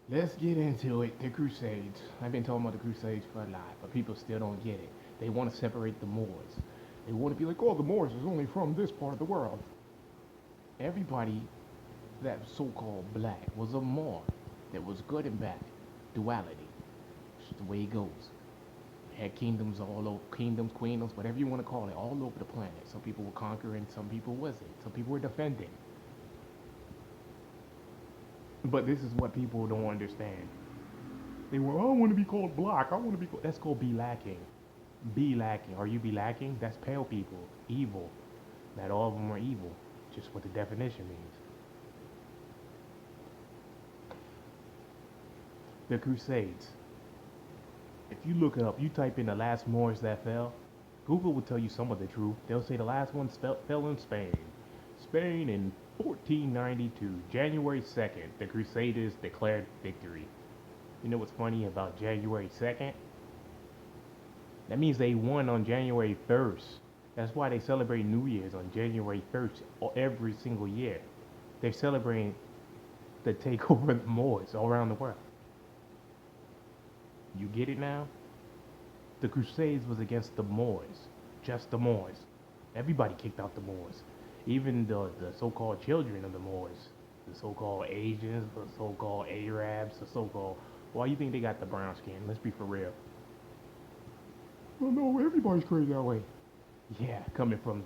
Let's get into it. The Crusades. I've been talking about the Crusades for a lot, but people still don't get it. They want to separate the Moors. They want to be like, oh, the Moors is only from this part of the world. Everybody that so-called black was a Moor. That was good and bad. Duality. It's just the way it goes. Had kingdoms all over, kingdoms, queendoms, whatever you want to call it, all over the planet. Some people were conquering, some people wasn't. Some people were defending. But this is what people don't understand. They were, oh, I want to be called black. I want to be called. That's called be lacking. Be lacking. Are you be lacking? That's pale people. Evil. Not all of them are evil. Just what the definition means. The Crusades. If you look it up, you type in the last Moors that fell, Google will tell you some of the truth. They'll say the last one fell in Spain. Spain in 1492, January 2nd, the Crusaders declared victory. You know what's funny about January 2nd? That means they won on January 1st. That's why they celebrate New Year's on January 1st every single year. They're celebrating the takeover of the Moors all around the world. You get it now? The Crusades was against the Moors, just the Moors. Everybody kicked out the Moors, even the so-called children of the Moors, the so-called Asians, the so-called Arabs, the so-called. Why you think they got the brown skin? Let's be for real. Oh no, everybody's crazy that way. Yeah, coming from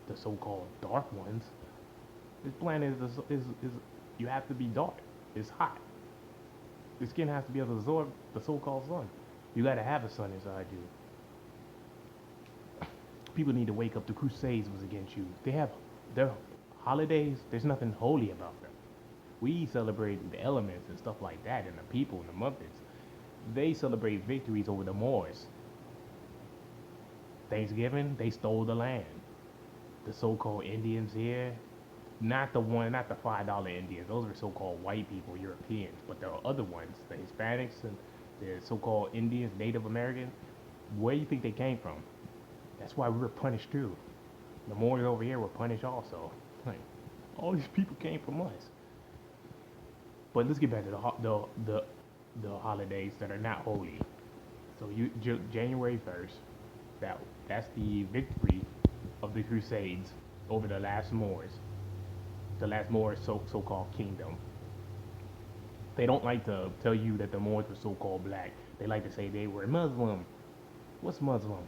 the so-called dark ones. This planet is you have to be dark. It's hot. The skin has to be able to absorb the so-called sun. You gotta have the sun inside you. People need to wake up. The Crusades was against you. They have their holidays. There's nothing holy about them. We celebrate the elements and stuff like that, and the people and the months. They celebrate victories over the Moors. Thanksgiving, they stole the land. The so-called Indians here, not the $5 Indians. Those are so-called white people, Europeans. But there are other ones, the Hispanics and the so-called Indians, Native Americans. Where do you think they came from? That's why we were punished too. The Moors over here were punished also. Like, all these people came from us. But let's get back to the holidays that are not holy. So January 1st, that's the victory of the Crusades over the last Moors. The last Moors so-called kingdom. They don't like to tell you that the Moors were so-called black. They like to say they were Muslim. What's Muslim?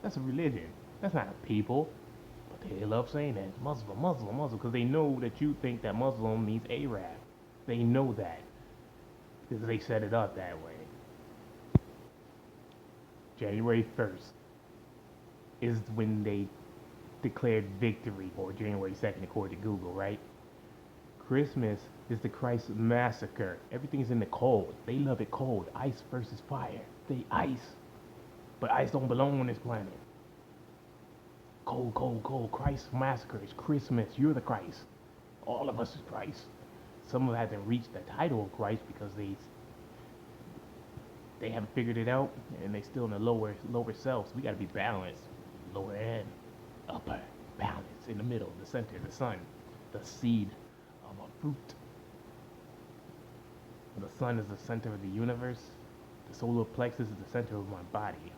That's a religion. That's not a people. But they love saying that Muslim, Muslim, Muslim, because they know that you think that Muslim means Arab. They know that because they set it up that way. January 1st is when they declared victory, or January 2nd, according to Google, right? Christmas is the Christ massacre. Everything's in the cold. They love it cold. Ice versus fire. They ice. But ice don't belong on this planet. Cold, cold, cold. Christ massacre is Christmas. You're the Christ. All of us is Christ. Some of them haven't reached the title of Christ because they haven't figured it out and they still in the lower selves. We gotta be balanced. Lower and upper. Balance in the middle, the center, the sun, the seed of a fruit. The sun is the center of the universe. The solar plexus is the center of my body.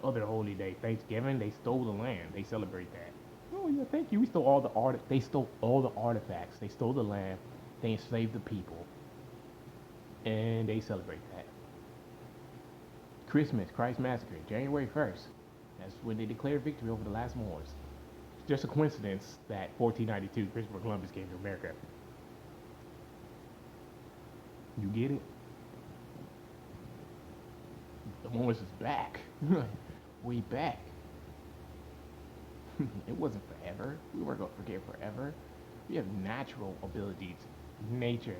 Other holy day, Thanksgiving, they stole the land. They celebrate that. Oh yeah, thank you. We stole all the art. They stole all the artifacts. They stole the land. They enslaved the people, and they celebrate that. Christmas, Christ Massacre, January 1st. That's when they declared victory over the last Moors. It's just a coincidence that 1492, Christopher Columbus came to America. You get it? The Moors is back. We back. It wasn't forever. We weren't going to forget forever. We have natural abilities. Nature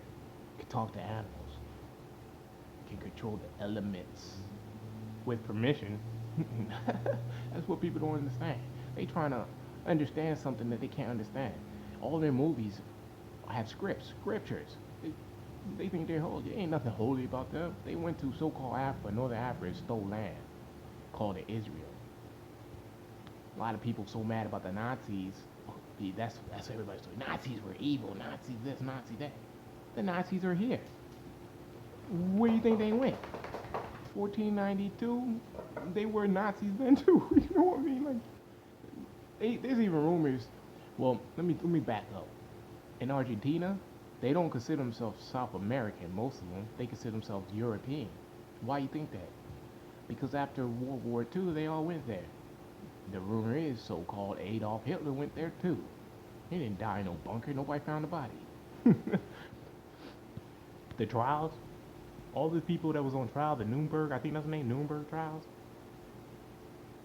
can talk to animals, can control the elements with permission. That's what people don't understand. They trying to understand something that they can't understand. All their movies have scriptures. They think they're holy. There ain't nothing holy about them. They went to so-called Africa, Northern Africa, and stole land, called it Israel. A lot of people so mad about the Nazis That's everybody's story. Nazis were evil. Nazis this, Nazi that. The Nazis are here. Where do you think they went? 1492. They were Nazis then too. You know what I mean? Like, there's even rumors. Well, let me back up. In Argentina, they don't consider themselves South American. Most of them, they consider themselves European. Why you think that? Because after World War II, they all went there. The rumor is so-called Adolf Hitler went there too. He didn't die in no bunker. Nobody found a body. The trials, all the people that was on trial, the Nuremberg, I think that's the name, Nuremberg trials.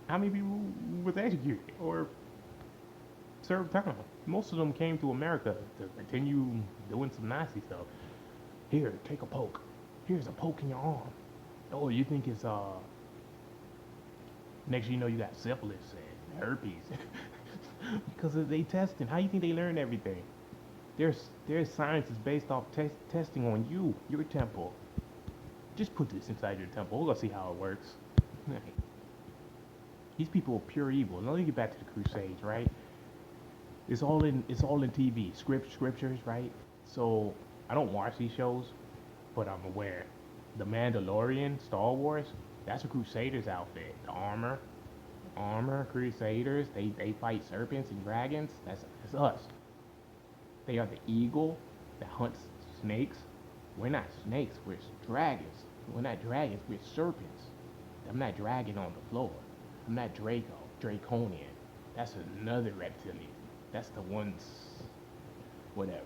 How many people was executed or served time? Most of them came to America to continue doing some Nazi stuff. Here, take a poke. Here's a poke in your arm. Oh, you think it's next you know you got syphilis and herpes. Because they testing. How you think they learn everything? Their science is based off testing on you, your temple. Just put this inside your temple. We're gonna see how it works. These people are pure evil. Now let me get back to the Crusades, right? It's all in TV, scriptures, right? So I don't watch these shows, but I'm aware. The Mandalorian, Star Wars, that's a Crusaders outfit. The armor, Crusaders. They fight serpents and dragons. That's us. They are the eagle that hunts snakes. We're not snakes. We're dragons. We're not dragons. We're serpents. I'm not dragging on the floor. I'm not Draconian. That's another reptilian. That's the ones, whatever.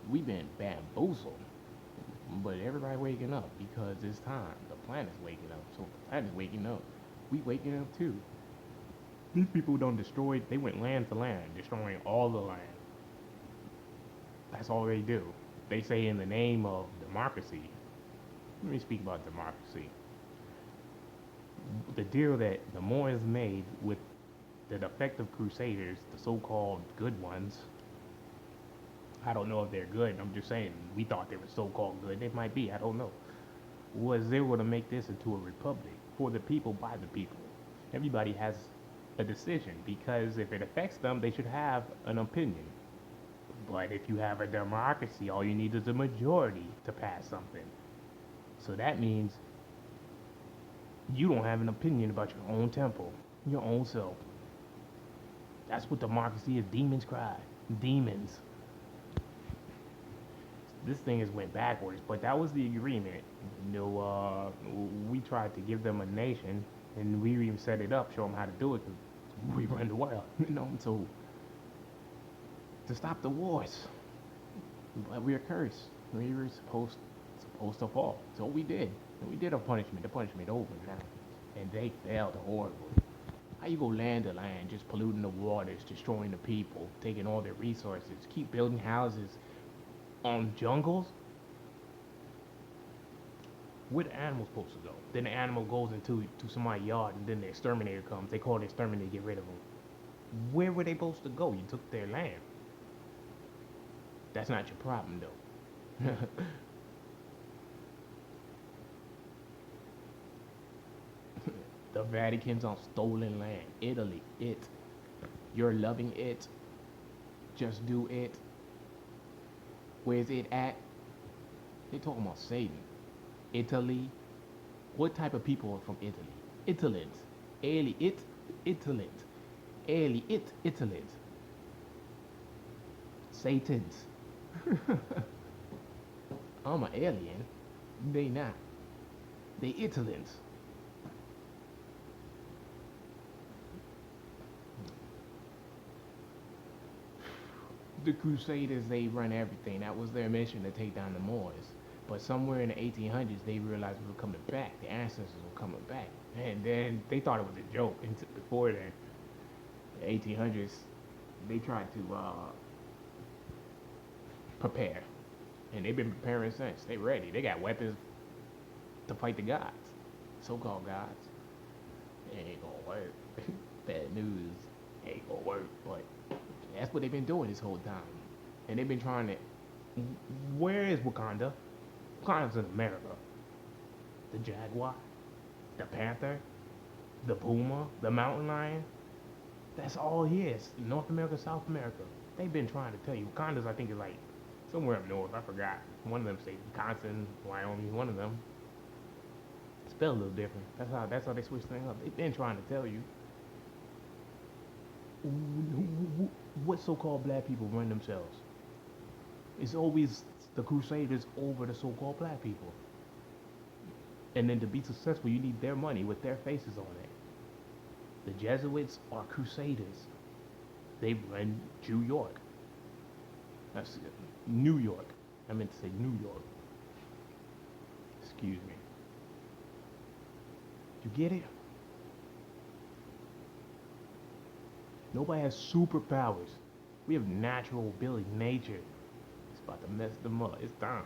We've been bamboozled, but everybody waking up because it's time. The planet's waking up, so the planet's waking up. We waking up too. These people don't destroy. They went land to land, destroying all the land. That's all they do. They say in the name of democracy. Let me speak about democracy. The deal that the Moors made with the defective crusaders, the so-called good ones. I don't know if they're good. I'm just saying we thought they were so-called good. They might be. I don't know. Was they were to make this into a republic for the people by the people. Everybody has a decision because if it affects them, they should have an opinion. But if you have a democracy, all you need is a majority to pass something. So that means you don't have an opinion about your own temple, your own self. That's what democracy is. Demons cry. Demons. This thing has went backwards, but that was the agreement. We tried to give them a nation, and we even set it up, show them how to do it, because we run the world, so to stop the wars. But we are cursed. We were supposed to fall. So we did. And we did our punishment. The punishment over now. And they failed horribly. How you go land to land, just polluting the waters, destroying the people, taking all their resources, keep building houses on jungles? Where the animal's supposed to go? Then the animal goes into somebody's yard, and then the exterminator comes. They call the exterminator to get rid of them. Where were they supposed to go? You took their land. That's not your problem, though. The Vatican's on stolen land. Italy, it. You're loving it. Just do it. Where's it at? They talking about Satan. Italy. What type of people are from Italy? Italians. Italians. Italians. Satans. I'm an alien. They not. They Italians. The Crusaders, they run everything. That was their mission, to take down the Moors. But somewhere in the 1800s, they realized we were coming back. The ancestors were coming back. And then they thought it was a joke. And before then, the 1800s, they tried to prepare. And they've been preparing since. They ready. They got weapons to fight the gods. So-called gods. It ain't gonna work. Bad news. Ain't gonna work. But that's what they've been doing this whole time. And they've been trying to... Where is Wakanda? Wakanda's in America. The Jaguar. the panther, the puma, the mountain lion. That's all he is. North America, South America. They've been trying to tell you. Wakanda's, I think, is like somewhere up north. I forgot. One of them states, Wisconsin, Wyoming. One of them. Spelled a little different. That's how they switch things up. They've been trying to tell you. What so-called black people run themselves? It's always the crusaders over the so-called black people. And then to be successful, you need their money with their faces on it. The Jesuits are crusaders. They run New York. That's New York. I meant to say New York. Excuse me. You get it? Nobody has superpowers. We have natural ability, nature. It's about to mess them up. It's time.